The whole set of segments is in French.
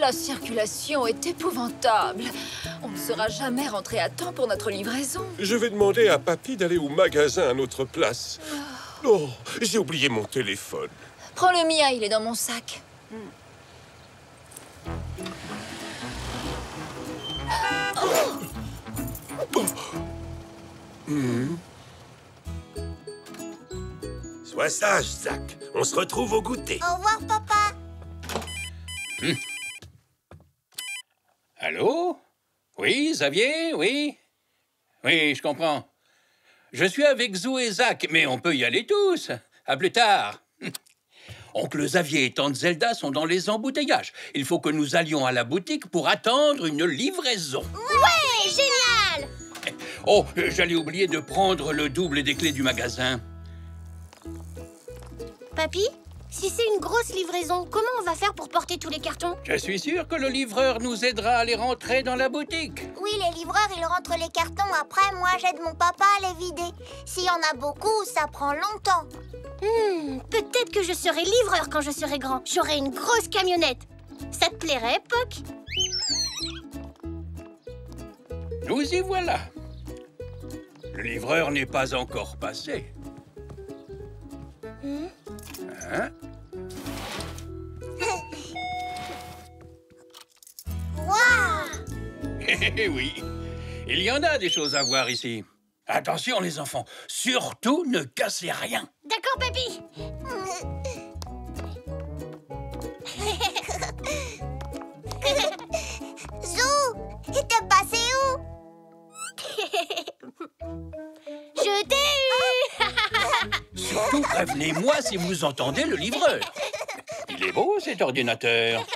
La circulation est épouvantable. On ne sera jamais rentré à temps pour notre livraison. Je vais demander à Papy d'aller au magasin à notre place. Oh, j'ai oublié mon téléphone. Prends le mien, il est dans mon sac. Sois sage, Zach. On se retrouve au goûter. Au revoir, papa. Allô? Oui, Xavier, oui? Oui, je comprends. Je suis avec Zou et Zach, mais on peut y aller tous. À plus tard. Oncle Xavier et tante Zelda sont dans les embouteillages. Il faut que nous allions à la boutique pour attendre une livraison. Ouais, génial! Oh, j'allais oublier de prendre le double des clés du magasin. Papy, si c'est une grosse livraison, comment on va faire pour porter tous les cartons? Je suis sûr que le livreur nous aidera à les rentrer dans la boutique. Oui, les livreurs, ils rentrent les cartons. Après, moi, j'aide mon papa à les vider. S'il y en a beaucoup, ça prend longtemps. Peut-être que je serai livreur quand je serai grand. J'aurai une grosse camionnette. Ça te plairait, Poc? Nous y voilà. Le livreur n'est pas encore passé. Hein? Waouh! Eh oui, il y en a des choses à voir ici. Attention les enfants, surtout ne cassez rien. D'accord, papy. Zou, t'es passé où? Je t'ai eu. Surtout prévenez-moi si vous entendez le livreur. Il est beau cet ordinateur.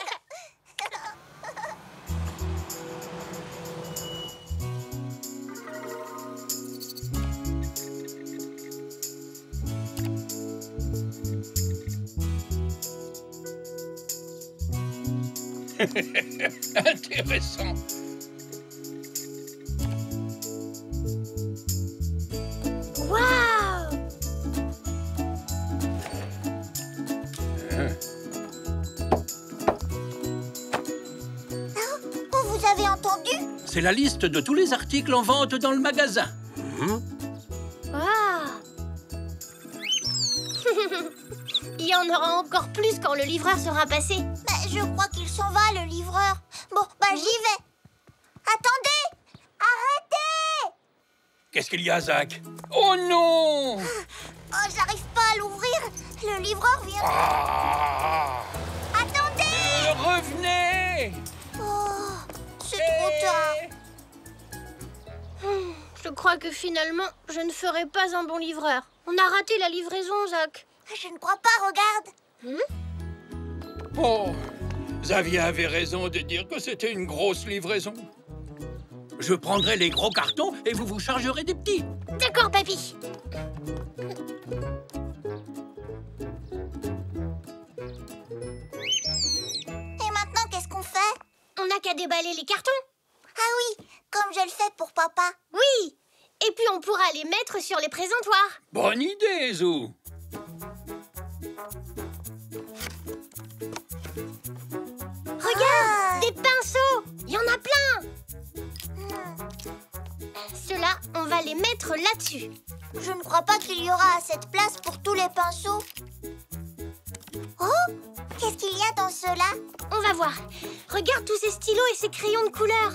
Intéressant. Waouh! Oh, vous avez entendu? C'est la liste de tous les articles en vente dans le magasin. Waouh! Il y en aura encore plus quand le livreur sera passé. Je crois qu'il s'en va, le livreur. Bon, j'y vais. Attendez! Arrêtez! Qu'est-ce qu'il y a, Zach? Oh non! Oh, j'arrive pas à l'ouvrir. Le livreur vient... Ah! Attendez! Revenez! Oh, c'est trop tard. Je crois que finalement, je ne ferai pas un bon livreur. On a raté la livraison, Zach. Je ne crois pas, regarde. Oh, Xavier avait raison de dire que c'était une grosse livraison. Je prendrai les gros cartons et vous vous chargerez des petits. D'accord, papy. Et maintenant, qu'est-ce qu'on fait? On n'a qu'à déballer les cartons. Ah oui, comme je le fais pour papa. Oui, et puis on pourra les mettre sur les présentoirs. Bonne idée, Zou. Regarde, des pinceaux. Il y en a plein. Ceux-là, on va les mettre là-dessus. Je ne crois pas qu'il y aura assez de place pour tous les pinceaux. Oh, qu'est-ce qu'il y a dans ceux-là? On va voir. Regarde tous ces stylos et ces crayons de couleur.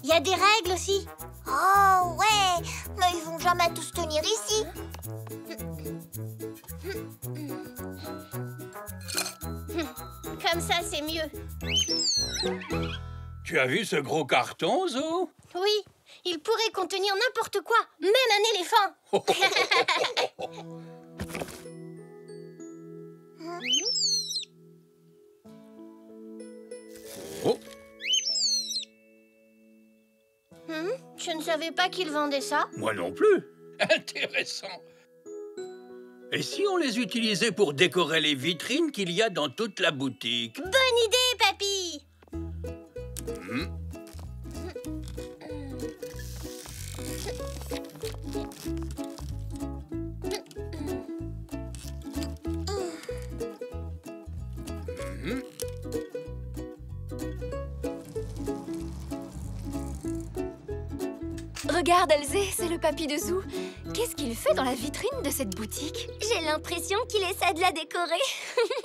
Il y a des règles aussi. Oh, ouais. Mais ils vont jamais tous tenir ici. Comme ça, c'est mieux. Tu as vu ce gros carton, Zou? Oui, il pourrait contenir n'importe quoi, même un éléphant. Oh. Je ne savais pas qu'il vendait ça. Moi non plus. Intéressant. Et si on les utilisait pour décorer les vitrines qu'il y a dans toute la boutique? Bonne idée, papy. Regarde, Elzé, c'est le papy de Zou. Qu'est-ce qu'il fait dans la vitrine de cette boutique? J'ai l'impression qu'il essaie de la décorer.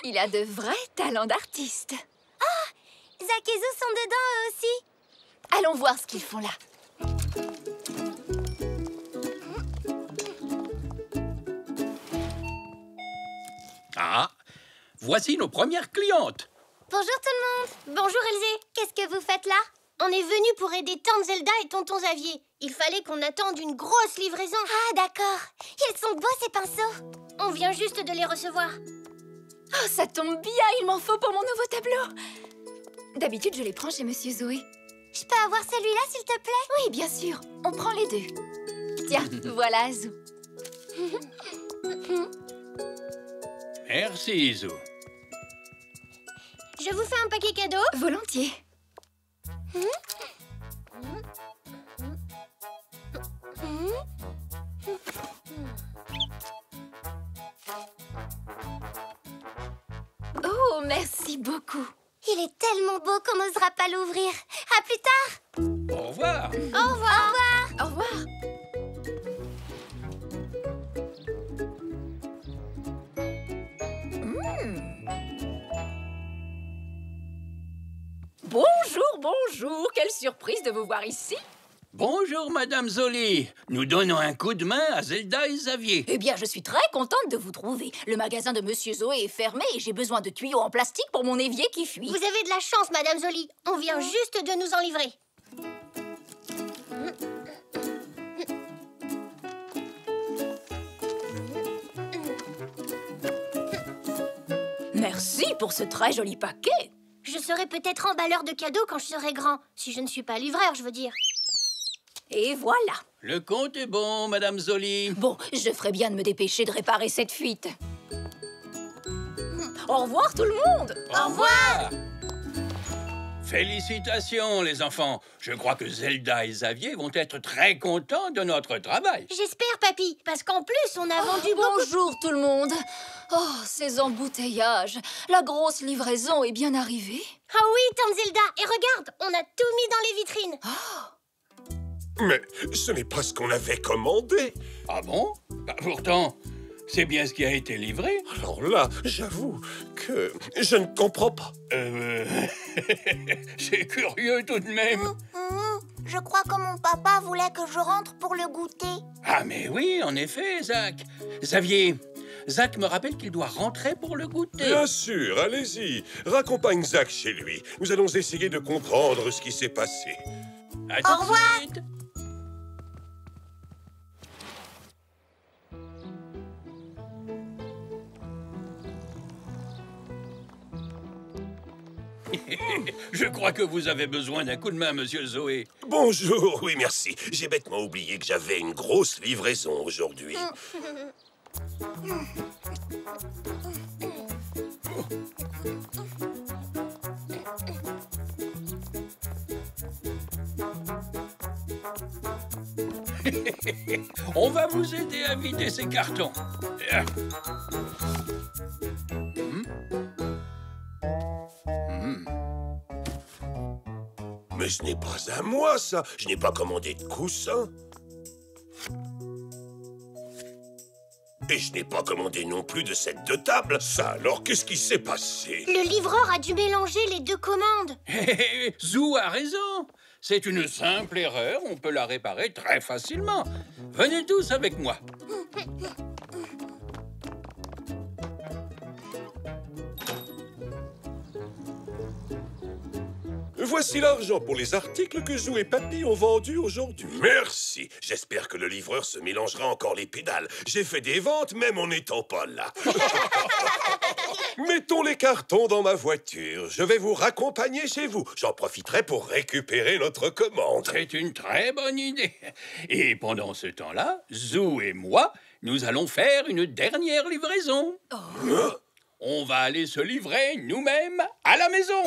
Il a de vrais talents d'artiste. Zach et Zou sont dedans eux aussi. Allons voir ce qu'ils font là. Ah, voici nos premières clientes. Bonjour tout le monde. Bonjour Elzé. Qu'est-ce que vous faites là? On est venu pour aider Tante Zelda et Tonton Xavier. Il fallait qu'on attende une grosse livraison. Ah d'accord. Ils sont beaux ces pinceaux. On vient juste de les recevoir. Oh, ça tombe bien, il m'en faut pour mon nouveau tableau. D'habitude, je les prends chez Monsieur Zoé. Je peux avoir celui-là s'il te plaît? Oui, bien sûr. On prend les deux. Tiens, voilà Zou. Merci, Zou. Je vous fais un paquet cadeau. Volontiers. Oh, merci beaucoup. Il est tellement beau qu'on n'osera pas l'ouvrir. À plus tard. Au revoir. Au revoir. Au revoir. Bonjour, bonjour. Quelle surprise de vous voir ici. Bonjour, Madame Zoli. Nous donnons un coup de main à Zelda et Xavier. Eh bien, je suis très contente de vous trouver. Le magasin de Monsieur Zoé est fermé et j'ai besoin de tuyaux en plastique pour mon évier qui fuit. Vous avez de la chance, Madame Zoli. On vient juste de nous en livrer. Merci pour ce très joli paquet. Je serai peut-être emballeur de cadeaux quand je serai grand. Si je ne suis pas livreur, je veux dire. Et voilà. Le compte est bon, Madame Zoli. Bon, je ferais bien de me dépêcher de réparer cette fuite. Au revoir tout le monde. Au revoir. Félicitations, les enfants. Je crois que Zelda et Xavier vont être très contents de notre travail. J'espère, papy, parce qu'en plus, on a vendu beaucoup... Bonjour tout le monde. Oh, ces embouteillages. La grosse livraison est bien arrivée. Ah oui, Tante Zelda. Et regarde, on a tout mis dans les vitrines. Mais ce n'est pas ce qu'on avait commandé. Ah bon? Bah, pourtant, c'est bien ce qui a été livré. Alors là, j'avoue que je ne comprends pas. C'est curieux tout de même. Je crois que mon papa voulait que je rentre pour le goûter. Ah mais oui, en effet, Zach. Xavier, Zach me rappelle qu'il doit rentrer pour le goûter. Bien sûr, allez-y. Raccompagne Zach chez lui. Nous allons essayer de comprendre ce qui s'est passé. À tout de suite. Je crois que vous avez besoin d'un coup de main, Monsieur Zoé. Bonjour, oui merci. J'ai bêtement oublié que j'avais une grosse livraison aujourd'hui. On va vous aider à vider ces cartons. Mais ce n'est pas à moi, ça. Je n'ai pas commandé de coussin. Et je n'ai pas commandé non plus de set de table. Ça, alors, qu'est-ce qui s'est passé? Le livreur a dû mélanger les deux commandes. Zou a raison. C'est une simple erreur. On peut la réparer très facilement. Venez tous avec moi. Voici l'argent pour les articles que Zou et Papy ont vendus aujourd'hui. Merci. J'espère que le livreur se mélangera encore les pédales. J'ai fait des ventes même en n'étant pas là. Mettons les cartons dans ma voiture. Je vais vous raccompagner chez vous. J'en profiterai pour récupérer notre commande. C'est une très bonne idée. Et pendant ce temps-là, Zou et moi, nous allons faire une dernière livraison. Hein? On va aller se livrer nous-mêmes à la maison.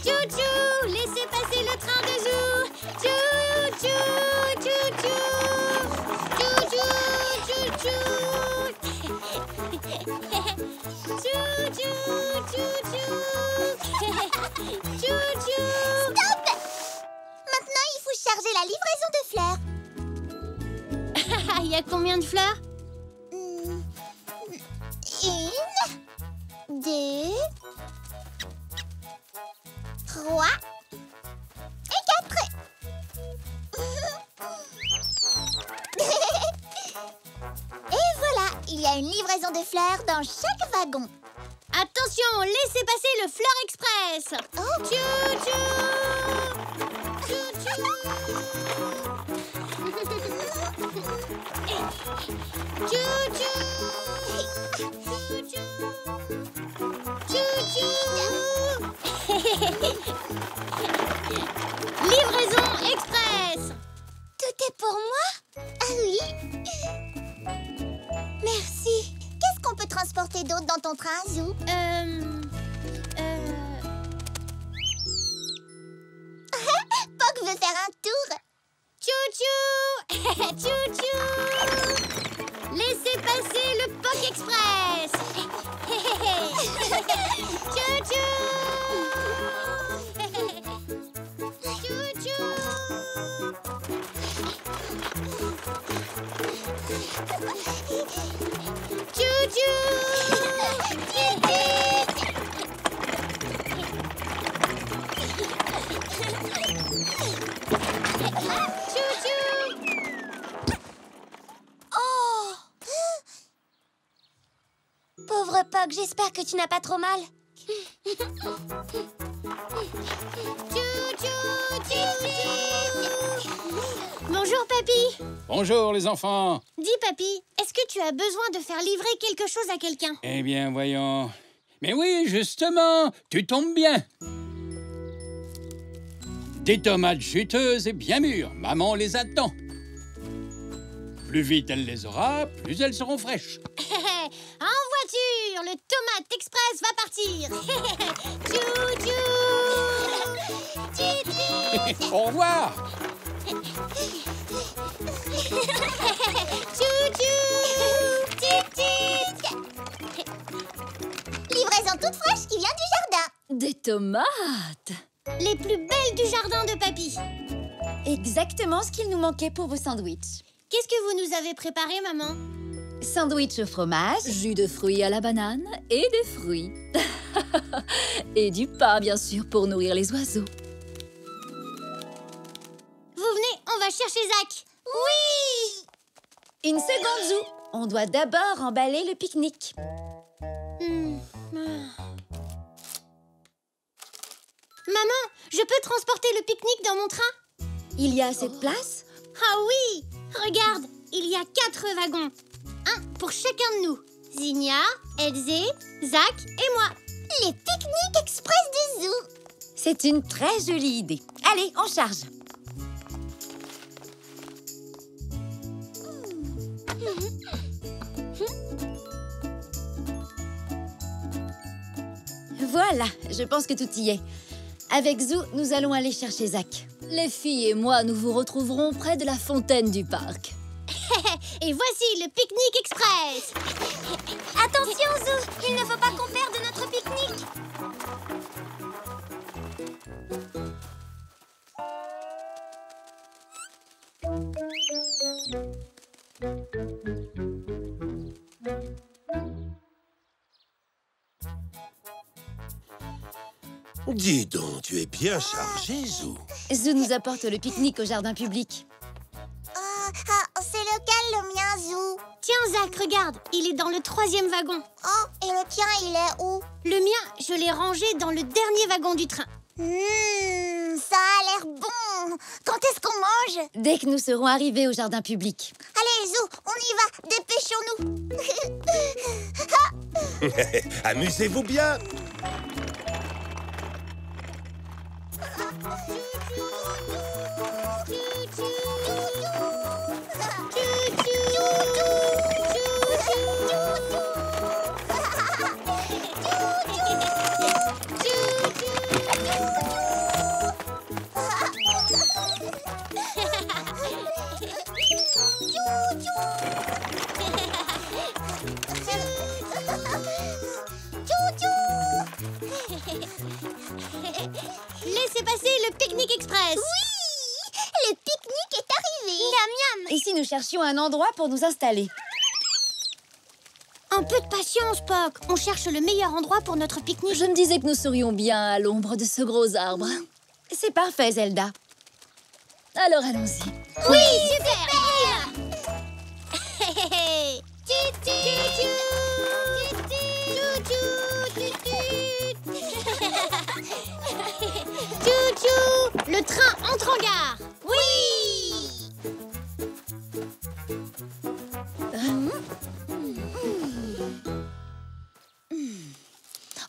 Tchou-tchou, laissez passer le train de Zou. Tchou-tchou, tchou-tchou. Tchou-tchou, tchou-tchou. Tchou-tchou, tchou-tchou. Chou-chou! Stop! Maintenant, il faut charger la livraison de fleurs. Il y a combien de fleurs? 1, 2, 3 et 4. Et voilà, il y a une livraison de fleurs dans chaque wagon. Attention, laissez passer le Fleur Express. Oh. Chou-chou! Chou-chou! Chou-chou! Livraison express. Tout est pour moi? Ah oui. Merci. Qu'est-ce qu'on peut transporter d'autre dans ton train, Zou? Poc veut faire un tour. Chou-chou! Chou-chou! Laissez passer le Poc Express. Chou-chou! Chou-chou! Chou-chou! Oh! Pauvre Poc, j'espère que tu n'as pas trop mal. Bonjour, Papy. Bonjour, les enfants. Dis, Papy, est-ce que tu as besoin de faire livrer quelque chose à quelqu'un? Eh bien, voyons. Mais oui, justement, tu tombes bien. Des tomates juteuses et bien mûres. Maman les attend. Plus vite elle les aura, plus elles seront fraîches. En voiture, le Tomate Express va partir. Chou-chou. Au revoir. Chou-chou. Livraison toute fraîche qui vient du jardin. Des tomates! Les plus belles du jardin de Papy. Exactement ce qu'il nous manquait pour vos sandwichs. Qu'est-ce que vous nous avez préparé, maman? Sandwich au fromage. Jus de fruits à la banane et des fruits. Et du pain, bien sûr, pour nourrir les oiseaux. Vous venez, on va chercher Zach. Oui! Une seconde, Zou. On doit d'abord emballer le pique-nique. Maman, je peux transporter le pique-nique dans mon train? Il y a assez de place? Ah oui! Regarde, il y a 4 wagons. Un pour chacun de nous. Zinnia, Elzé, Zach et moi. Les pique-niques express du Zoo. C'est une très jolie idée. Allez, on charge. Voilà, je pense que tout y est. Avec Zou, nous allons aller chercher Zach. Les filles et moi, nous vous retrouverons près de la fontaine du parc. Et voici le pique-nique express. Attention, Zou, il ne faut pas qu'on perde notre pique-nique. Dis donc, tu es bien chargé, Zou. Zou nous apporte le pique-nique au jardin public. C'est lequel le mien, Zou? Tiens, Zach, regarde, il est dans le 3e wagon. Oh, et le tien, il est où? Le mien, je l'ai rangé dans le dernier wagon du train. Ça a l'air bon. Quand est-ce qu'on mange? Dès que nous serons arrivés au jardin public. Allez, Zou, on y va. Dépêchons-nous. Amusez-vous bien. le pique-nique express. Oui! Le pique-nique est arrivé. Miam miam. Et si nous cherchions un endroit pour nous installer? Un peu de patience, Poc. On cherche le meilleur endroit pour notre pique-nique. Je me disais que nous serions bien à l'ombre de ce gros arbre. C'est parfait, Zelda. Alors allons-y. Oui, super! Tchou-tchou! Le train entre en gare. Oui!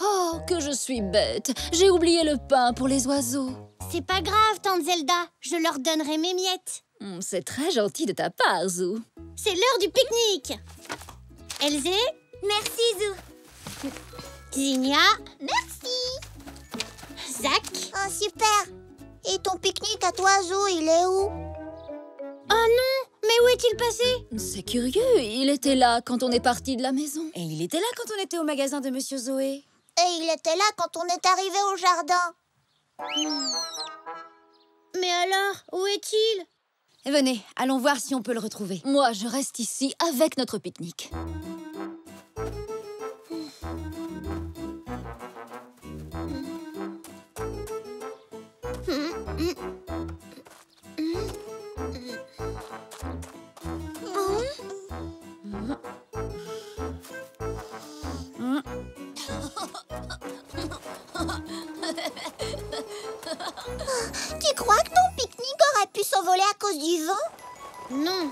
Oh, que je suis bête. J'ai oublié le pain pour les oiseaux. C'est pas grave, tante Zelda. Je leur donnerai mes miettes. C'est très gentil de ta part, Zou. C'est l'heure du pique-nique. Elzé? Merci, Zou. Zinnia? Merci. Zach? Oh, super. Et ton pique-nique à toi, Zou, il est où? Oh non! Mais où est-il passé? C'est curieux, il était là quand on est parti de la maison. Et il était là quand on était au magasin de Monsieur Zoé. Et il était là quand on est arrivé au jardin. Mais alors, où est-il? Venez, allons voir si on peut le retrouver. Moi, je reste ici avec notre pique-nique. Tu crois que ton pique-nique aurait pu s'envoler à cause du vent? Non,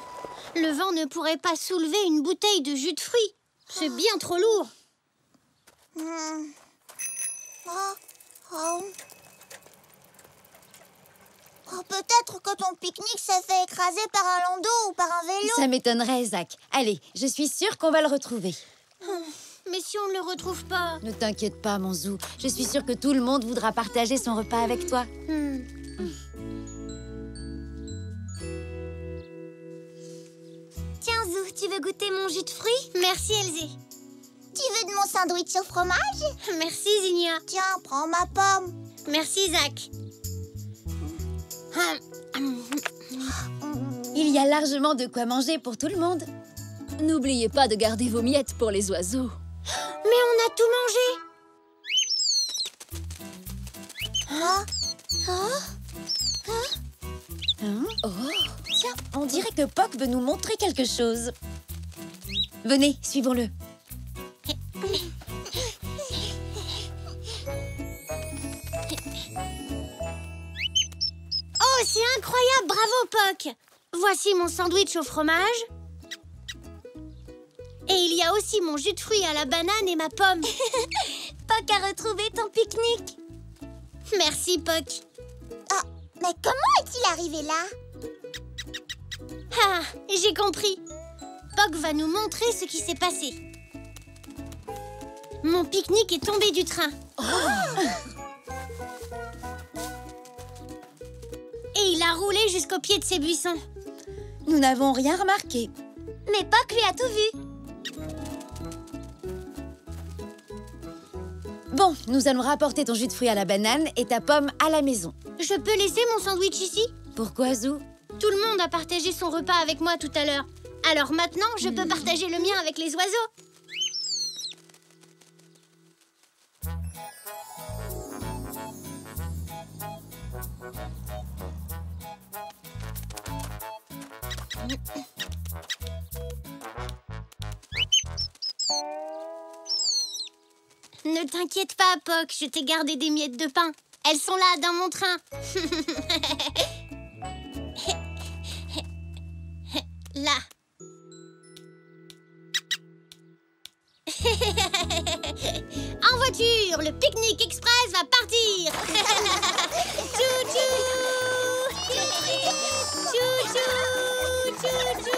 le vent ne pourrait pas soulever une bouteille de jus de fruits. C'est bien trop lourd. Peut-être que ton pique-nique s'est fait écraser par un landau ou par un vélo. Ça m'étonnerait, Zach. Allez, je suis sûre qu'on va le retrouver. Mais si on ne le retrouve pas... Ne t'inquiète pas, mon Zou. Je suis sûre que tout le monde voudra partager son repas avec toi. Tiens, Zou, tu veux goûter mon jus de fruits? Merci, Elzé. Tu veux de mon sandwich au fromage? Merci, Zinnia. Tiens, prends ma pomme. Merci, Zach. Il y a largement de quoi manger pour tout le monde. N'oubliez pas de garder vos miettes pour les oiseaux. Mais on a tout mangé. Tiens, on dirait que Poc veut nous montrer quelque chose. Venez, suivons-le. Oh, c'est incroyable! Bravo, Poc! Voici mon sandwich au fromage. Et il y a aussi mon jus de fruits à la banane et ma pomme. Poc a retrouvé ton pique-nique. Merci, Poc. Ah, mais comment est-il arrivé là? Ah, j'ai compris. Poc va nous montrer ce qui s'est passé. Mon pique-nique est tombé du train. Et il a roulé jusqu'au pied de ces buissons. Nous n'avons rien remarqué. Mais Poc lui a tout vu. Bon, nous allons rapporter ton jus de fruits à la banane et ta pomme à la maison. Je peux laisser mon sandwich ici? Pourquoi, Zou? Tout le monde a partagé son repas avec moi tout à l'heure. Alors maintenant, je peux partager le mien avec les oiseaux. Ne t'inquiète pas, Poc, je t'ai gardé des miettes de pain. Elles sont là, dans mon train. Là. En voiture, le pique-nique express va partir. Tchou-tchou. Tchou-tchou. Tchou-tchou.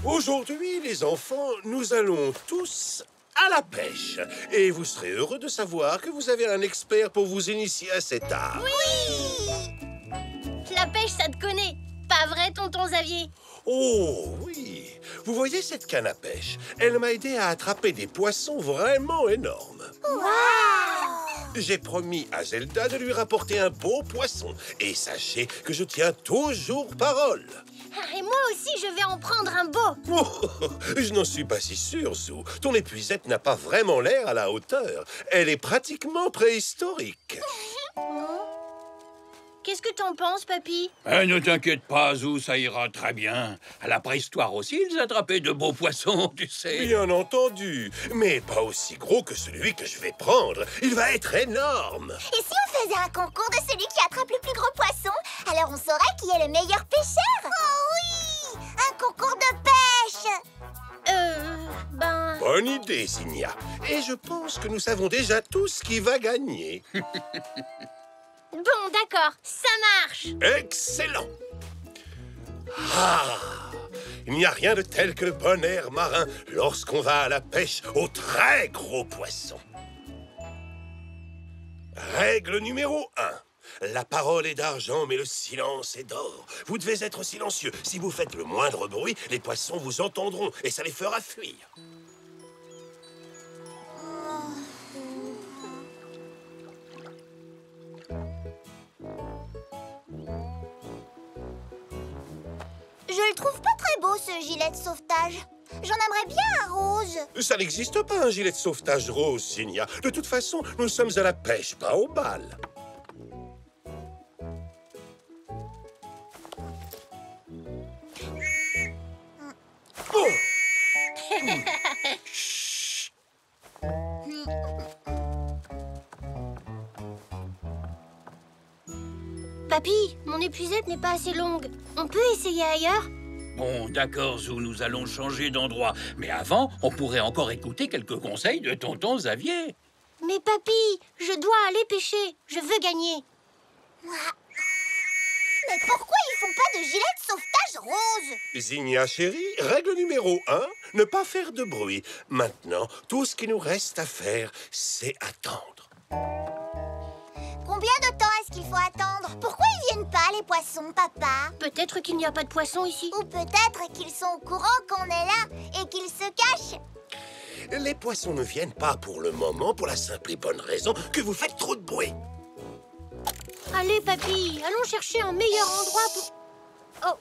Aujourd'hui, les enfants, nous allons tous à la pêche. Et vous serez heureux de savoir que vous avez un expert pour vous initier à cet art. Oui! La pêche, ça te connaît. pas vrai, tonton Xavier? Oh, oui. Vous voyez cette canne à pêche? Elle m'a aidé à attraper des poissons vraiment énormes. J'ai promis à Zelda de lui rapporter un beau poisson. Et sachez que je tiens toujours parole. Et moi aussi, je vais en prendre un beau. Oh, je n'en suis pas si sûr, Zou. Ton épuisette n'a pas vraiment l'air à la hauteur. Elle est pratiquement préhistorique. Qu'est-ce que t'en penses, papy? Ne t'inquiète pas, Zou, ça ira très bien. À la préhistoire aussi, ils attrapaient de beaux poissons, tu sais. Bien entendu, mais pas aussi gros que celui que je vais prendre. Il va être énorme. Et si on faisait un concours de celui qui attrape le plus gros poisson? Alors on saurait qui est le meilleur pêcheur. Oh oui! Un concours de pêche! Bonne idée, Zinnia. Et je pense que nous savons déjà tous qui va gagner. Bon, d'accord, ça marche. Excellent. Ah! Il n'y a rien de tel que le bon air marin lorsqu'on va à la pêche aux très gros poissons. Règle numéro 1. La parole est d'argent, mais le silence est d'or. Vous devez être silencieux. Si vous faites le moindre bruit, les poissons vous entendront et ça les fera fuir. Je le trouve pas très beau, ce gilet de sauvetage. J'en aimerais bien un rose. Ça n'existe pas, un gilet de sauvetage rose, Zinnia. De toute façon, nous sommes à la pêche, pas au bal. Oh! Papy, mon épuisette n'est pas assez longue. On peut essayer ailleurs? Bon, d'accord, Zou, nous allons changer d'endroit. Mais avant, on pourrait encore écouter quelques conseils de tonton Xavier. Mais papy, je dois aller pêcher. Je veux gagner. Mais pourquoi ils font pas de gilet de sauvetage rose? Zinnia chérie, règle numéro 1, ne pas faire de bruit. Maintenant, tout ce qui nous reste à faire, c'est attendre. Combien de temps est-ce qu'il faut attendre? Pourquoi ils viennent pas, les poissons, papa? Peut-être qu'il n'y a pas de poisson ici. Ou peut-être qu'ils sont au courant qu'on est là et qu'ils se cachent. Les poissons ne viennent pas pour le moment pour la simple et bonne raison que vous faites trop de bruit. Allez, papy, allons chercher un meilleur endroit pour... Oh,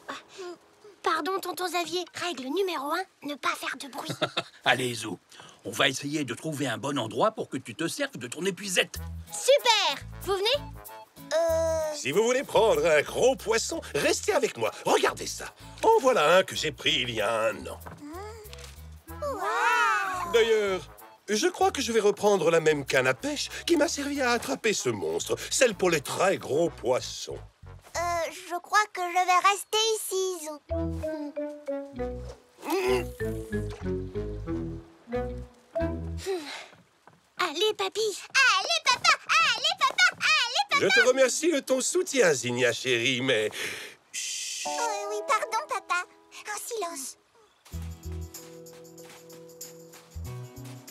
pardon, tonton Xavier. Règle numéro 1, ne pas faire de bruit. Allez, Zou, on va essayer de trouver un bon endroit pour que tu te serves de ton épuisette. Super! Vous venez? Si vous voulez prendre un gros poisson, restez avec moi. Regardez ça. En voilà un que j'ai pris il y a 1 an. D'ailleurs, je crois que je vais reprendre la même canne à pêche qui m'a servi à attraper ce monstre, celle pour les très gros poissons. Je crois que je vais rester ici, Zou. Allez, papy. Allez, papa! Allez, papa! Allez, papa! Je te remercie de ton soutien, Zinnia chérie, mais... Chut. Oui, pardon, papa. Un silence.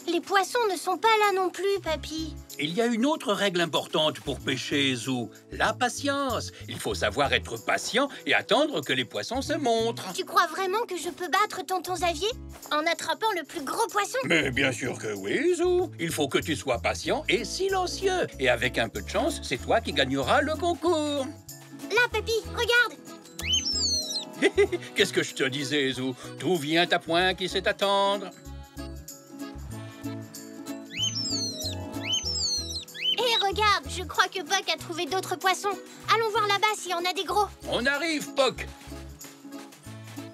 Les poissons ne sont pas là non plus, papy. Il y a une autre règle importante pour pêcher, Zou, la patience. Il faut savoir être patient et attendre que les poissons se montrent. Tu crois vraiment que je peux battre tonton Xavier en attrapant le plus gros poisson? Mais bien sûr que oui, Zou. Il faut que tu sois patient et silencieux. Et avec un peu de chance, c'est toi qui gagneras le concours. Là, papy, regarde. Qu'est-ce que je te disais, Zou? Tout vient à point qui sait attendre. Et regarde, je crois que Puck a trouvé d'autres poissons. Allons voir là-bas s'il y en a des gros. On arrive, Puck.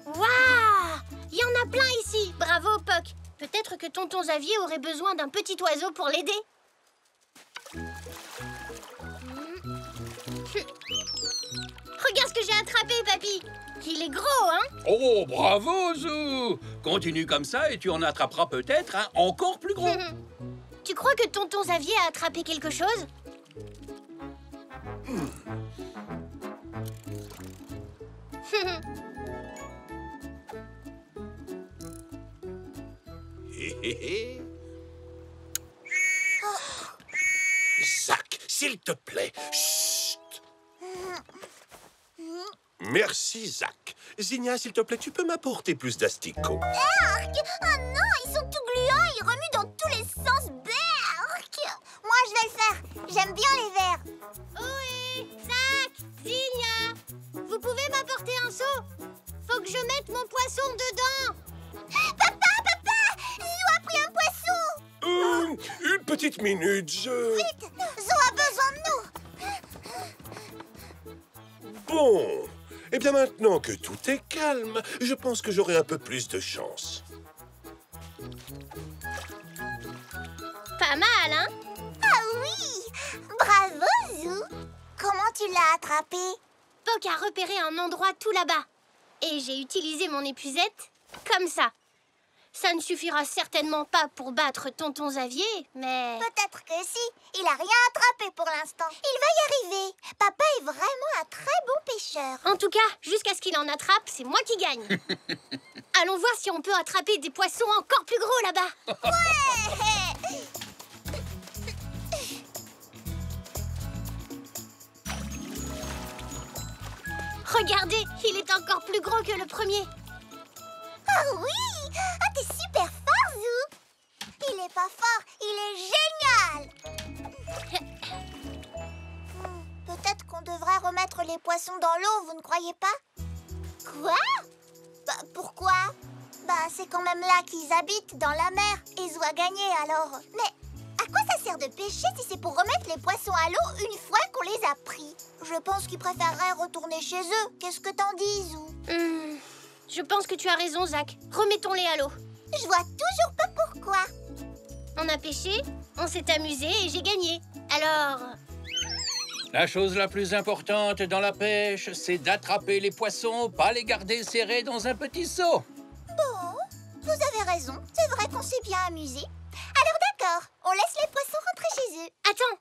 Waouh! Il y en a plein ici. Bravo, Puck. Peut-être que tonton Xavier aurait besoin d'un petit oiseau pour l'aider. Regarde ce que j'ai attrapé, papy. Il est gros, hein? Oh, bravo, Zou. Continue comme ça et tu en attraperas peut-être un encore plus gros. Tu crois que tonton Xavier a attrapé quelque chose? Zach, s'il te plaît, chut. Merci, Zach. Zinnia, s'il te plaît, tu peux m'apporter plus d'asticots? Berk! Oh non, ils sont tout gluants, ils remuent dans tous les sens. Berk! Moi, je vais le faire. J'aime bien les vers. Ohé! Zach! Zinnia! Vous pouvez m'apporter un seau? Faut que je mette mon poisson dedans. Papa! Zou a pris un poisson! Une petite minute, Vite! Zou a besoin de nous! Bon. Eh bien, maintenant que tout est calme, je pense que j'aurai un peu plus de chance. Pas mal, hein? Ah oui! Bravo, Zou! Comment tu l'as attrapé? Poc a repéré un endroit tout là-bas. Et j'ai utilisé mon épuisette comme ça. Ça ne suffira certainement pas pour battre tonton Xavier, mais... Peut-être que si. Il a rien attrapé pour l'instant. Il va y arriver. Papa est vraiment un très bon pêcheur. En tout cas, jusqu'à ce qu'il en attrape, c'est moi qui gagne. Allons voir si on peut attraper des poissons encore plus gros là-bas. Ouais! Regardez, il est encore plus gros que le premier. Ah oui! Ah, t'es super fort, Zou! Il est pas fort, il est génial! Peut-être qu'on devrait remettre les poissons dans l'eau, vous ne croyez pas? Quoi? Bah, pourquoi? Bah, c'est quand même là qu'ils habitent, dans la mer. Et Zou a gagné, alors... Mais à quoi ça sert de pêcher si c'est pour remettre les poissons à l'eau une fois qu'on les a pris? Je pense qu'ils préféreraient retourner chez eux. Qu'est-ce que t'en dis, Zou? Je pense que tu as raison, Zach. Remettons-les à l'eau. Je vois toujours pas pourquoi. On a pêché, on s'est amusé et j'ai gagné. Alors... La chose la plus importante dans la pêche, c'est d'attraper les poissons, pas les garder serrés dans un petit seau. Bon, vous avez raison. C'est vrai qu'on s'est bien amusé. Alors d'accord, on laisse les poissons rentrer chez eux. Attends,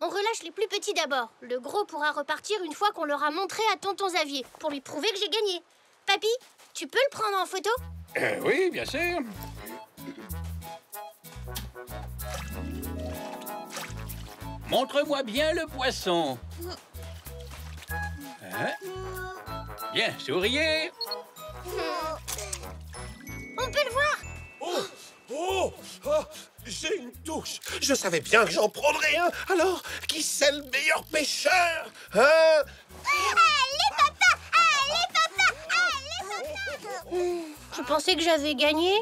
on relâche les plus petits d'abord. Le gros pourra repartir une fois qu'on l'aura montré à tonton Xavier, pour lui prouver que j'ai gagné. Papy, tu peux le prendre en photo? Oui, bien sûr. Montre-moi bien le poisson. Hein? Bien, souriez. On peut le voir. Oh, j'ai une touche. Je savais bien que j'en prendrais un. Alors, qui c'est le meilleur pêcheur? Hein? Allez, papa! Allez, papa! Allez, papa! Je pensais que j'avais gagné.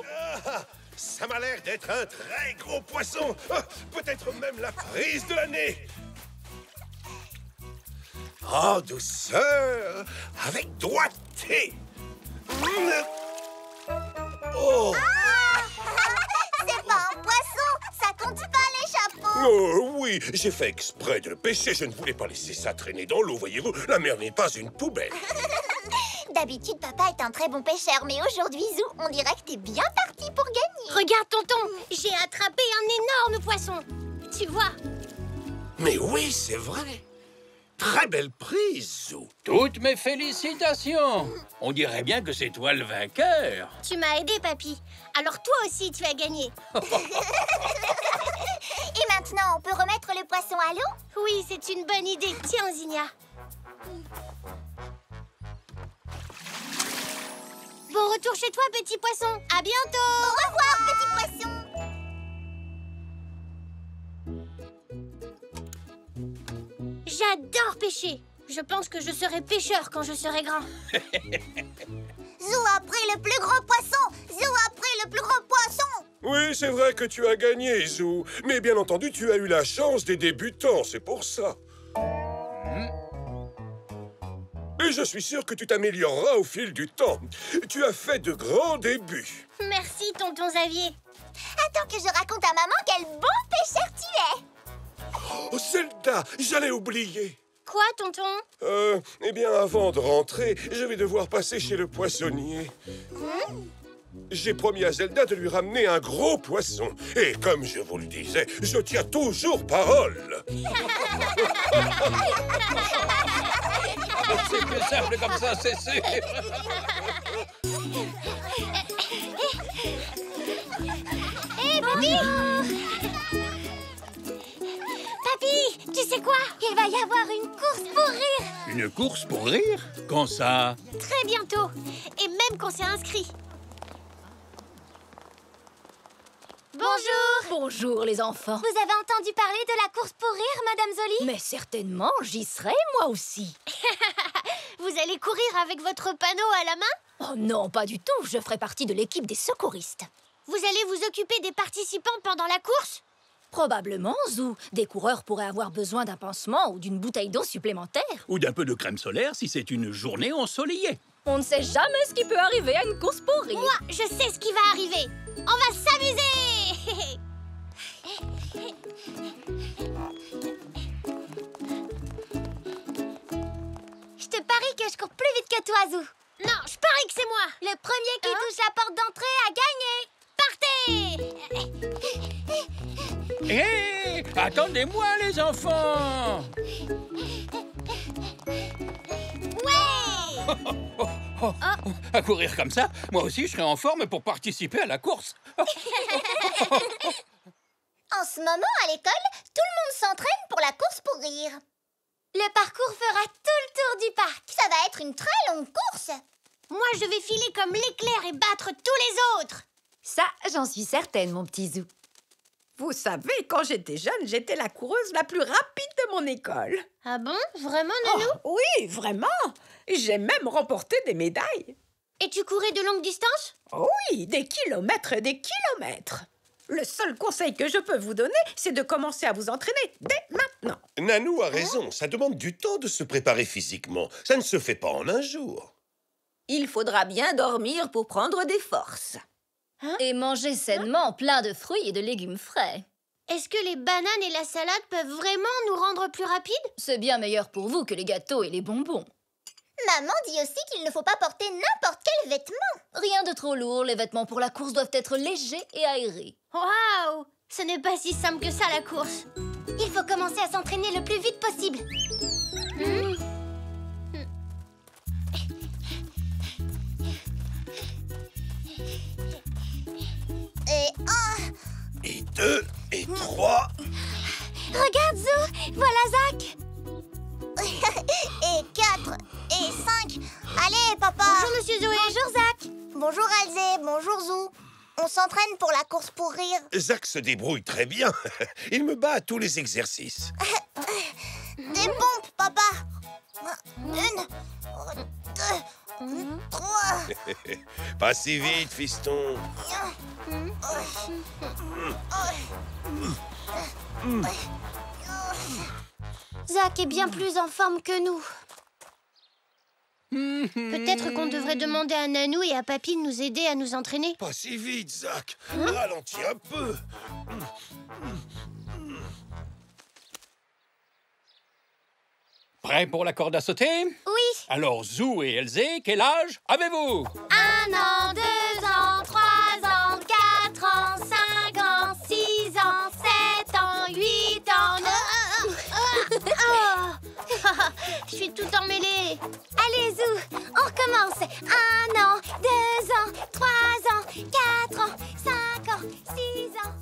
Ça m'a l'air d'être un très gros poisson. Peut-être même la prise de l'année. En douceur, avec doigté. Oh! C'est pas un poisson! Ça compte pas les chapeaux! Oh oui, j'ai fait exprès de le pêcher. Je ne voulais pas laisser ça traîner dans l'eau, voyez-vous. La mer n'est pas une poubelle. D'habitude, papa est un très bon pêcheur, mais aujourd'hui, Zou, on dirait que t'es bien parti pour gagner. Regarde, tonton, j'ai attrapé un énorme poisson. Tu vois? Mais oui, c'est vrai. Très belle prise, Zou. Toutes mes félicitations. On dirait bien que c'est toi le vainqueur. Tu m'as aidé, papy. Alors toi aussi, tu as gagné. Et maintenant, on peut remettre le poisson à l'eau? Oui, c'est une bonne idée. Tiens, Zinnia. Bon retour chez toi, petit poisson. À bientôt. Au revoir, petit poisson! J'adore pêcher. Je pense que je serai pêcheur quand je serai grand. Zou a pris le plus gros poisson! Zou a pris le plus gros poisson! Oui, c'est vrai que tu as gagné, Zou. Mais bien entendu, tu as eu la chance des débutants, c'est pour ça. Et je suis sûr que tu t'amélioreras au fil du temps. Tu as fait de grands débuts. Merci, tonton Xavier. Attends que je raconte à maman quel bon pêcheur tu es! Oh, Zelda, j'allais oublier. Quoi, tonton? Eh bien, avant de rentrer, je vais devoir passer chez le poissonnier. J'ai promis à Zelda de lui ramener un gros poisson. Et comme je vous le disais, je tiens toujours parole. C'est plus simple comme ça, c'est sûr. Hé, Papy! Papy, Tu sais quoi? Il va y avoir une course pour rire. Une course pour rire? Quand ça? Très bientôt. Et même qu'on s'est inscrit. Bonjour. Bonjour, les enfants. Vous avez entendu parler de la course pour rire, Madame Zoli? Mais certainement, j'y serai, moi aussi. Vous allez courir avec votre panneau à la main? Oh non, pas du tout. Je ferai partie de l'équipe des secouristes. Vous allez vous occuper des participants pendant la course? Probablement, Zou. Des coureurs pourraient avoir besoin d'un pansement ou d'une bouteille d'eau supplémentaire. Ou d'un peu de crème solaire si c'est une journée ensoleillée. On ne sait jamais ce qui peut arriver à une course pour rire. Moi, je sais ce qui va arriver. On va s'amuser. Je te parie que je cours plus vite que toi, Zou. Non, je parie que c'est moi. Le premier qui touche la porte d'entrée a gagné. Partez. Hé! Attendez-moi, les enfants! Ouais. À courir comme ça, moi aussi je serai en forme pour participer à la course. En ce moment, à l'école, tout le monde s'entraîne pour la course pour rire. Le parcours fera tout le tour du parc. Ça va être une très longue course. Moi, je vais filer comme l'éclair et battre tous les autres. Ça, j'en suis certaine, mon petit Zou. Vous savez, quand j'étais jeune, j'étais la coureuse la plus rapide de mon école. Ah bon? Vraiment, Nanou? Oh, oui, vraiment. J'ai même remporté des médailles. Et tu courais de longues distances? Oui, des kilomètres et des kilomètres. Le seul conseil que je peux vous donner, c'est de commencer à vous entraîner dès maintenant. Nanou a raison, ça demande du temps de se préparer physiquement. Ça ne se fait pas en un jour. Il faudra bien dormir pour prendre des forces. Et manger sainement plein de fruits et de légumes frais. Est-ce que les bananes et la salade peuvent vraiment nous rendre plus rapides? C'est bien meilleur pour vous que les gâteaux et les bonbons. Maman dit aussi qu'il ne faut pas porter n'importe quel vêtement. Rien de trop lourd, les vêtements pour la course doivent être légers et aérés. Waouh! Ce n'est pas si simple que ça, la course. Il faut commencer à s'entraîner le plus vite possible. Et 1, Et 2, et 3. Regarde, Zou! Voilà Zach! et 4, et 5. Allez, papa. Bonjour, Monsieur Zoé. Bonjour, Zach. Bonjour, Alzé. Bonjour, Zou. On s'entraîne pour la course pour rire. Zach se débrouille très bien. Il me bat à tous les exercices. Des pompes, papa. 1, 2, 3. Pas si vite, fiston. Zach est bien plus en forme que nous. Peut-être qu'on devrait demander à Nanou et à Papy de nous aider à nous entraîner. Pas si vite, Zach. Ralentis un peu. Prêt pour la corde à sauter? Oui. Alors, Zou et Elzé, quel âge avez-vous? 1 an, 2 ans, 3 ans, 4 ans, 5 ans, 6 ans, 7 ans, 8 ans, 9... Je suis tout emmêlée. Allez, Zou, on recommence. 1 an, 2 ans, 3 ans, 4 ans, 5 ans, 6 ans...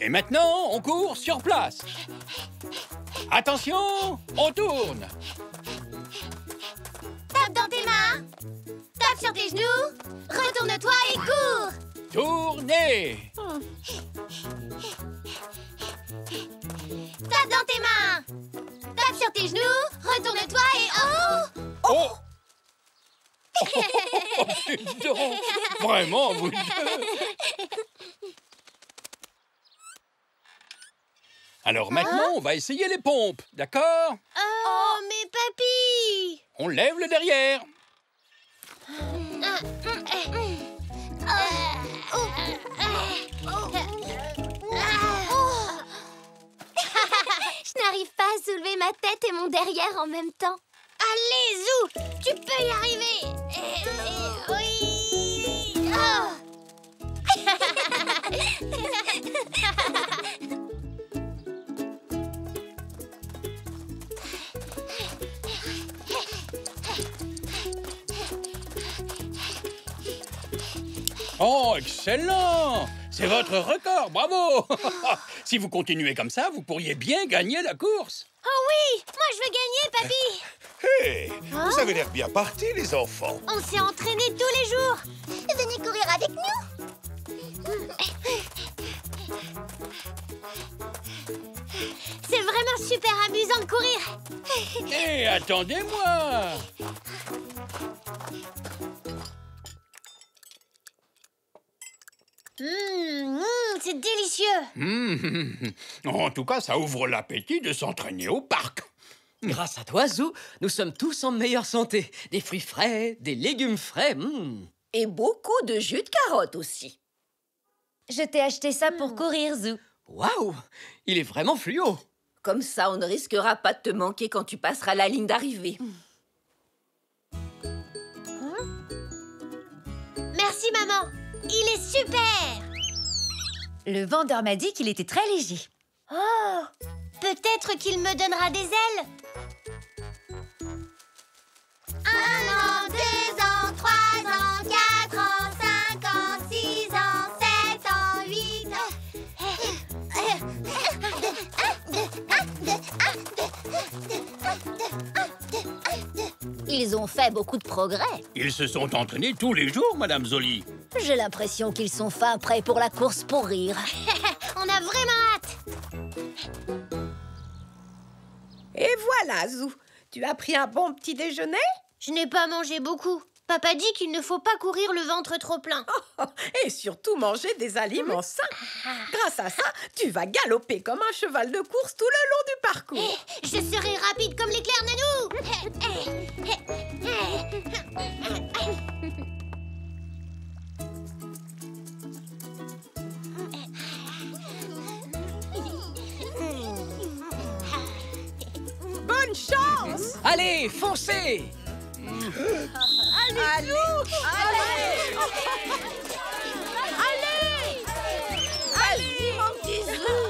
Et maintenant, on court sur place. Attention, on tourne. Tape dans tes mains. Tape sur tes genoux. Retourne-toi et cours. Tournez. Tape dans tes mains. Tape sur tes genoux. Retourne-toi et... Oh! Oh! Dis donc, vraiment, vous deux. Alors maintenant, on va essayer les pompes, d'accord? Oh, mais papy! On lève le derrière. Je n'arrive pas à soulever ma tête et mon derrière en même temps. Allez, Zou! Tu peux y arriver! Oui! Oh! Oh, excellent! C'est votre record, bravo! Si vous continuez comme ça, vous pourriez bien gagner la course. Oh oui! Moi, je veux gagner, papy! Hé, vous avez l'air bien partis, les enfants. On s'est entraînés tous les jours. Venez courir avec nous. C'est vraiment super amusant de courir. Hé, attendez-moi. C'est délicieux. En tout cas, ça ouvre l'appétit de s'entraîner au parc. Grâce à toi, Zou, nous sommes tous en meilleure santé. Des fruits frais, des légumes frais. Et beaucoup de jus de carotte aussi. Je t'ai acheté ça pour courir, Zou. Waouh! Il est vraiment fluo. Comme ça, on ne risquera pas de te manquer quand tu passeras la ligne d'arrivée. Merci, maman. Il est super. Le vendeur m'a dit qu'il était très léger. Oh, peut-être qu'il me donnera des ailes. 1 an, 2 ans, 3 ans, 4 ans, 5 ans, 6 ans, 7 ans, 8 ans. Ils ont fait beaucoup de progrès. Ils se sont entraînés tous les jours, Madame Zoli. J'ai l'impression qu'ils sont fin prêts pour la course pour rire. On a vraiment hâte. Et voilà, Zou. Tu as pris un bon petit déjeuner? Je n'ai pas mangé beaucoup. Papa dit qu'il ne faut pas courir le ventre trop plein. Et surtout manger des aliments sains. Grâce à ça, tu vas galoper comme un cheval de course tout le long du parcours. Je serai rapide comme l'éclair Nanou. Bonne chance! Allez, foncez! Allez, mon petit Zou!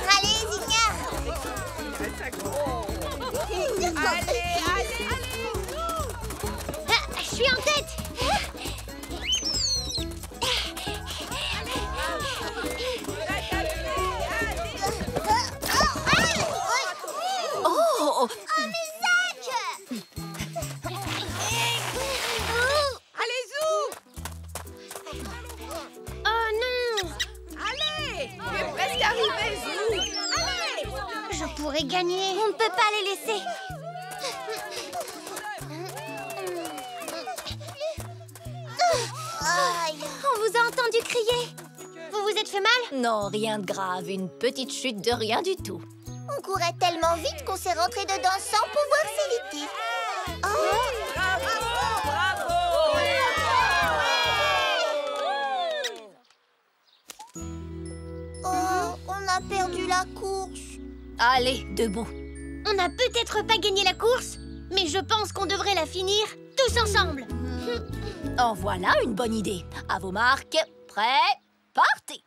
Allez, Zigna. Ah, je suis en tête. Oh! Allez, Zou! Oh non! Allez! Tu es presque arrivé, Zou! Allez! Je pourrais gagner. On ne peut pas les laisser. Aïe. On vous a entendu crier. Vous vous êtes fait mal? Non, rien de grave. Une petite chute de rien du tout. On courait tellement vite qu'on s'est rentré dedans sans pouvoir s'éviter. Oh, on a perdu la course. Allez, debout. On n'a peut-être pas gagné la course, mais je pense qu'on devrait la finir tous ensemble. En voilà une bonne idée. À vos marques. Prêts? Partez!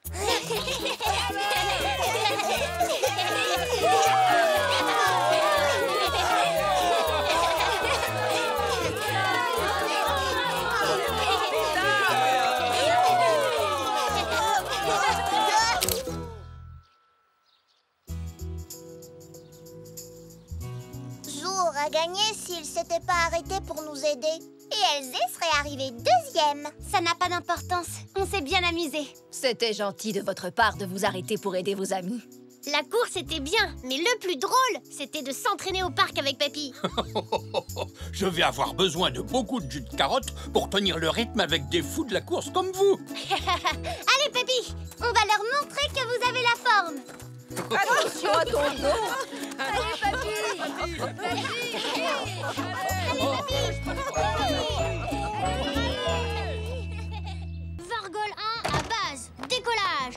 Zou aura gagné s'il s'était pas arrêté pour nous aider. Et Elzé serait arrivée deuxième. Ça n'a pas d'importance. On s'est bien amusé. C'était gentil de votre part de vous arrêter pour aider vos amis. La course était bien, mais le plus drôle, c'était de s'entraîner au parc avec Papy. Je vais avoir besoin de beaucoup de jus de carotte pour tenir le rythme avec des fous de la course comme vous. Allez, Papy, on va leur montrer que vous avez la forme. Attention à ton dos. Vargol 1 à base. Décollage.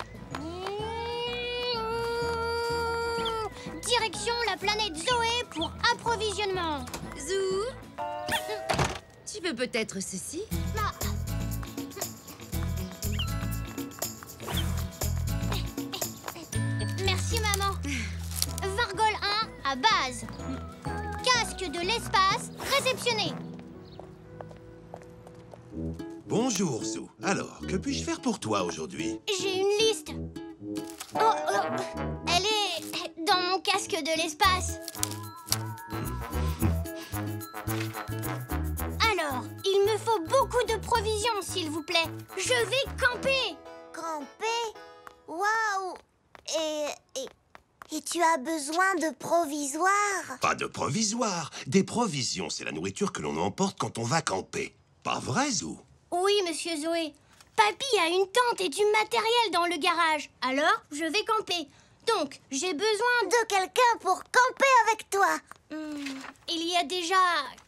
Direction la planète Zoé pour pour approvisionnement. Zou, tu veux peut-être ceci? Merci, maman. Vargol 1 à base. Casque de l'espace réceptionné. Bonjour, Zou. Alors, que puis-je faire pour toi aujourd'hui? J'ai une liste. Elle est dans mon casque de l'espace. Alors, il me faut beaucoup de provisions, s'il vous plaît. Je vais camper. Camper? Waouh! Et tu as besoin de provisoires? Pas de provisoire. Des provisions, c'est la nourriture que l'on emporte quand on va camper. Pas vrai, Zou? Oui, monsieur Zoé. Papy a une tente et du matériel dans le garage. Alors, je vais camper. Donc, j'ai besoin De quelqu'un pour camper avec toi. Il y a déjà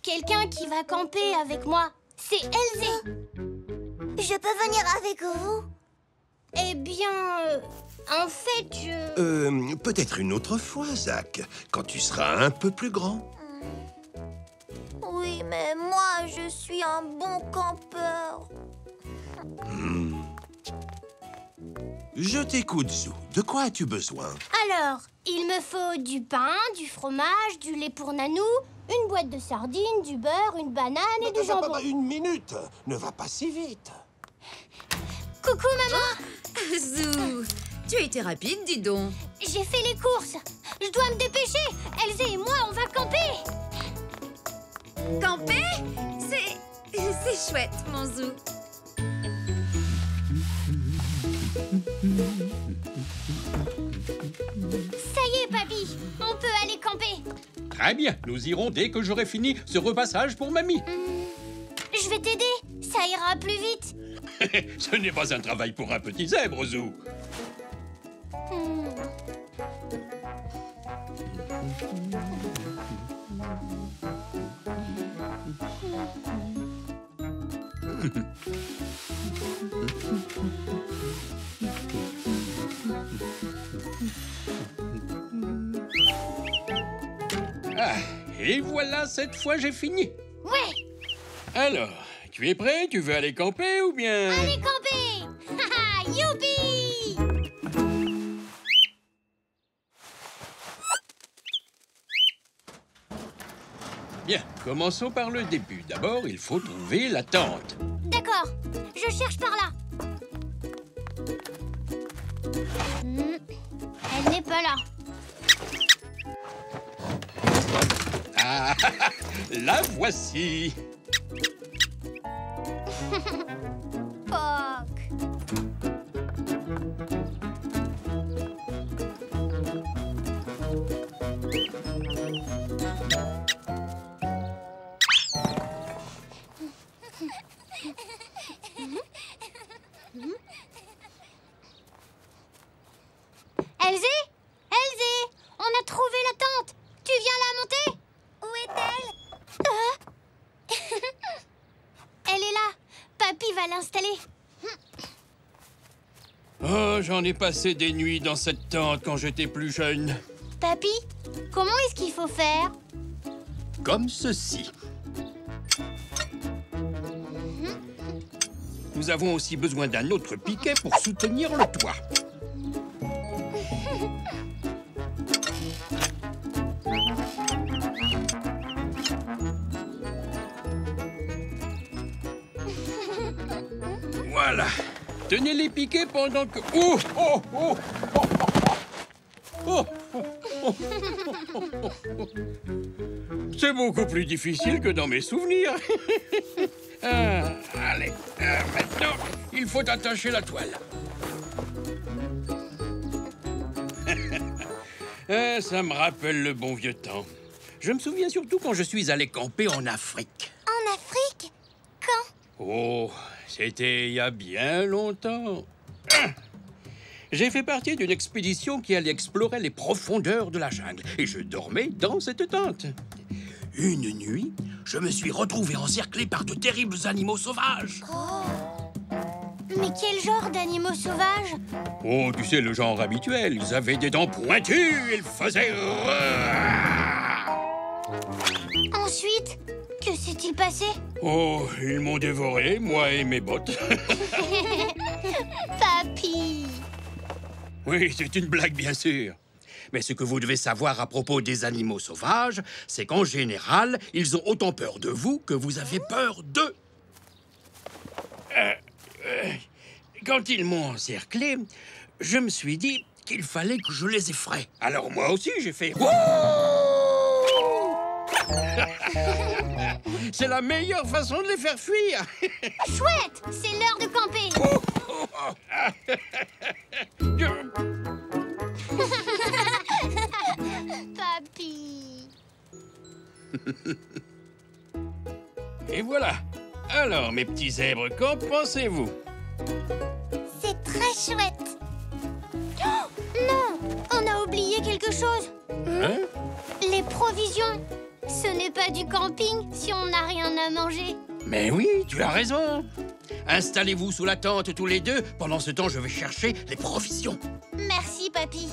quelqu'un qui va camper avec moi. C'est Elzé. Je peux venir avec vous? Eh bien, en fait, je... Peut-être une autre fois, Zach, quand tu seras un peu plus grand. Oui, mais moi, je suis un bon campeur. Je t'écoute, Zou. De quoi as-tu besoin? Alors, il me faut du pain, du fromage, du lait pour Nanou, une boîte de sardines, du beurre, une banane et du jambon. Une minute. Ne va pas si vite. Coucou, maman. Zou, tu as été rapide, dis donc. J'ai fait les courses. Je dois me dépêcher. Elzé et moi, on va camper. Camper? C'est chouette, mon Zou. Ça y est, papy. On peut aller camper. Très bien, nous irons dès que j'aurai fini ce repassage pour mamie. Je vais t'aider. Ça ira plus vite. Ce n'est pas un travail pour un petit zèbre, Zou. Ah, et voilà, cette fois j'ai fini. Ouais. Alors, tu es prêt? Tu veux aller camper ou bien... Allez camper. Haha, youpi. Bien, commençons par le début. D'abord, il faut trouver la tente. D'accord. Je cherche par là. Elle n'est pas là. Ah, la voici. Poc. Elzé? Elzé? On a trouvé la tente. Tu viens la monter? Où est-elle? Elle est là. Papy va l'installer. Oh, j'en ai passé des nuits dans cette tente quand j'étais plus jeune. Papy, comment est-ce qu'il faut faire? Comme ceci. Nous avons aussi besoin d'un autre piquet pour soutenir le toit. Voilà. Tenez les piquets pendant que... Oh, oh, oh, oh, oh, oh, oh, oh. C'est beaucoup plus difficile que dans mes souvenirs. Allez, maintenant, il faut attacher la toile. Ça me rappelle le bon vieux temps. Je me souviens surtout quand je suis allé camper en Afrique. En Afrique? Quand? Oh, c'était il y a bien longtemps. J'ai fait partie d'une expédition qui allait explorer les profondeurs de la jungle et je dormais dans cette tente. Une nuit, je me suis retrouvé encerclé par de terribles animaux sauvages. Mais quel genre d'animaux sauvages? Oh, tu sais, le genre habituel. Ils avaient des dents pointues, ils faisaient... vite. Que s'est-il passé? Oh, ils m'ont dévoré, moi et mes bottes. Papy. Oui, c'est une blague, bien sûr. Mais ce que vous devez savoir à propos des animaux sauvages, c'est qu'en général, ils ont autant peur de vous que vous avez peur d'eux. Quand ils m'ont encerclé, je me suis dit qu'il fallait que je les effraie. Alors moi aussi, j'ai fait... C'est la meilleure façon de les faire fuir. Chouette, c'est l'heure de camper. Papy. Et voilà. Alors, mes petits zèbres, qu'en pensez-vous? C'est très chouette. Oh, non, on a oublié quelque chose. Hein? Les provisions. Ce n'est pas du camping si on n'a rien à manger. Mais oui, tu as raison. Installez-vous sous la tente tous les deux. Pendant ce temps, je vais chercher les provisions. Merci, papy.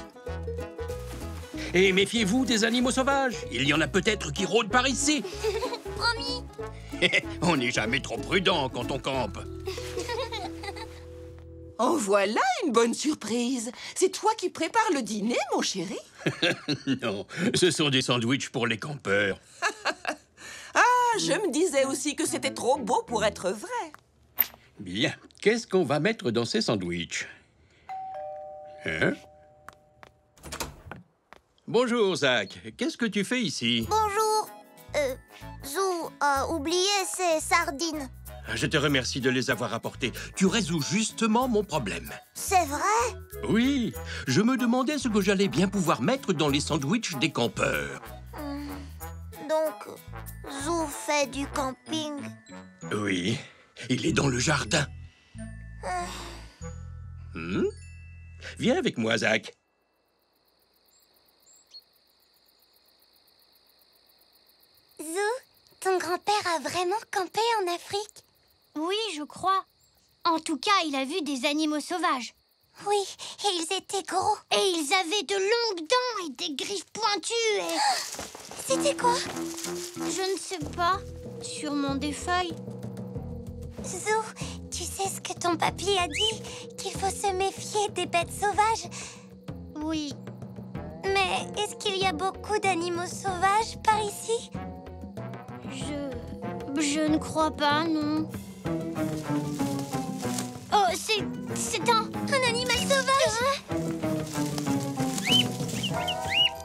Et méfiez-vous des animaux sauvages. Il y en a peut-être qui rôdent par ici. Promis. On n'est jamais trop prudent quand on campe. En voilà une bonne surprise. C'est toi qui prépares le dîner, mon chéri? Non, ce sont des sandwichs pour les campeurs. Ah, je me disais aussi que c'était trop beau pour être vrai. Bien, qu'est-ce qu'on va mettre dans ces sandwichs? Hein? Bonjour, Zach. Qu'est-ce que tu fais ici? Bonjour. Zou a oublié ses sardines. Je te remercie de les avoir apportées. Tu résous justement mon problème. C'est vrai? Oui, je me demandais ce que j'allais bien pouvoir mettre dans les sandwichs des campeurs. Donc, Zou fait du camping. Oui, il est dans le jardin. Viens avec moi, Zach. Zou, ton grand-père a vraiment campé en Afrique? Oui, je crois. En tout cas, il a vu des animaux sauvages. Oui, et ils étaient gros. Et ils avaient de longues dents et des griffes pointues et... C'était quoi? Je ne sais pas. Sûrement des feuilles. Zou, tu sais ce que ton papy a dit? Qu'il faut se méfier des bêtes sauvages. Oui. Mais est-ce qu'il y a beaucoup d'animaux sauvages par ici? Je ne crois pas, non. Oh, c'est un animal sauvage.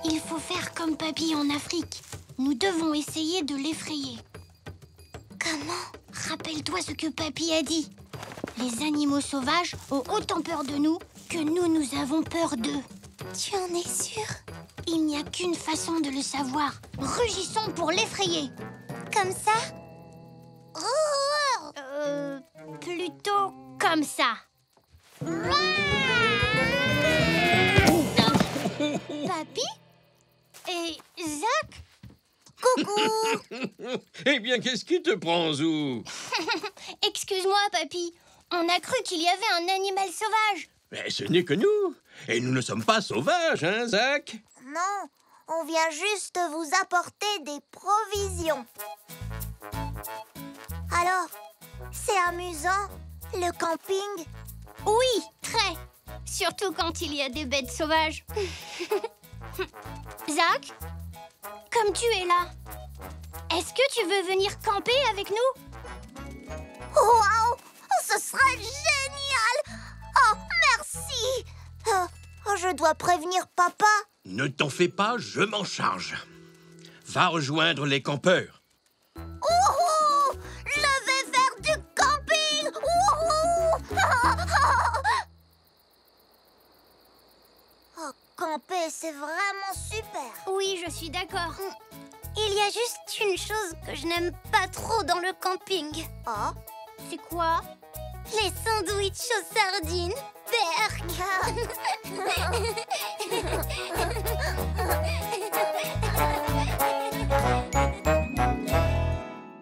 Il faut faire comme papy en Afrique. Nous devons essayer de l'effrayer. Comment? Rappelle-toi ce que papy a dit. Les animaux sauvages ont autant peur de nous que nous avons peur d'eux. Tu en es sûre? Il n'y a qu'une façon de le savoir. Rugissons pour l'effrayer. Comme ça? Plutôt comme ça. Papy? Et Zach? Coucou! Eh bien, qu'est-ce qui te prend, Zou? Excuse-moi, papy. On a cru qu'il y avait un animal sauvage. Mais ce n'est que nous. Et nous ne sommes pas sauvages, hein, Zach? Non, on vient juste vous apporter des provisions. Alors, c'est amusant, le camping? Oui, très. Surtout quand il y a des bêtes sauvages. Zach, comme tu es là, est-ce que tu veux venir camper avec nous? Waouh! Ce serait génial! Oh, merci! Je dois prévenir papa. Ne t'en fais pas, je m'en charge. Va rejoindre les campeurs. Wouhou! Je vais faire du camping! Wouhou! Oh, camper, c'est vraiment super. Oui, je suis d'accord. Il y a juste une chose que je n'aime pas trop dans le camping. Oh? C'est quoi? Les sandwichs aux sardines. Berk.